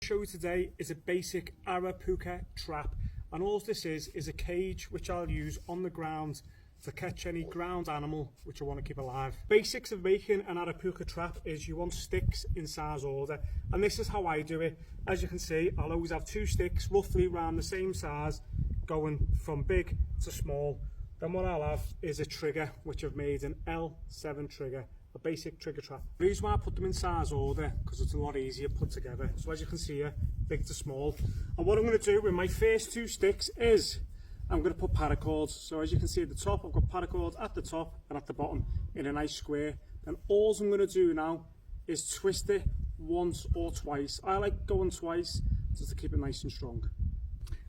show you today is a basic arapuca trap, and all this is a cage which I'll use on the ground to catch any ground animal which I want to keep alive. Basics of making an arapuca trap is you want sticks in size order, and this is how I do it. As you can see, I'll always have 2 sticks roughly around the same size, going from big to small. Then what I'll have is a trigger which I've made an L7 trigger, a basic trigger trap. The reason why I put them in size order, because it's a lot easier put together. So as you can see here, big to small. And what I'm going to do with my first 2 sticks is I'm going to put paracords. So as you can see at the top, I've got paracords at the top and at the bottom in a nice square. Then all I'm going to do now is twist it once or twice. I like going twice just to keep it nice and strong.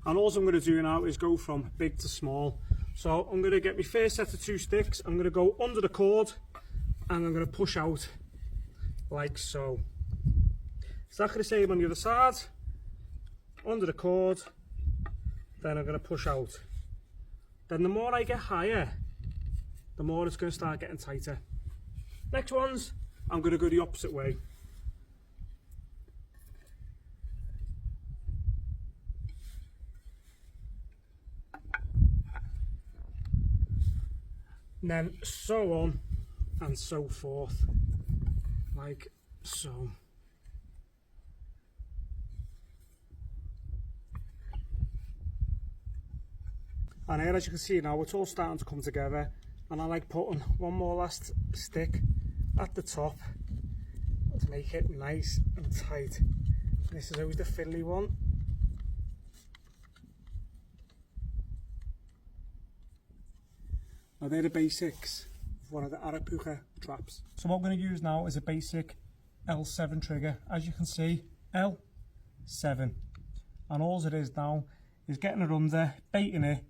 And all I'm going to do now is go from big to small. So I'm going to get my first set of 2 sticks. I'm going to go under the cord and I'm going to push out like so. Exactly the same on the other side. Under the cord, then I'm going to push out. Then the more I get higher, the more it's going to start getting tighter. Next ones, I'm going to go the opposite way. And then so on and so forth, like so. And here, as you can see now, it's all starting to come together, and I like putting one more last stick at the top to make it nice and tight. This is always the fiddly one. Now they're the basics of one of the arapuca traps. So what I'm going to use now is a basic L7 trigger. As you can see, L7. And all it is now is getting it under, baiting it,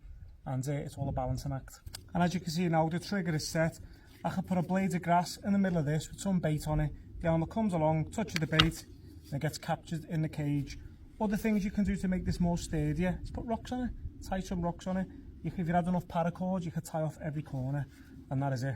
and it's all a balancing act. And as you can see now, the trigger is set. I can put a blade of grass in the middle of this with some bait on it. The animal comes along, touches the bait, and it gets captured in the cage. Other things you can do to make this more sturdier is put rocks on it, tie some rocks on it. If you had enough paracord, you could tie off every corner, and that is it.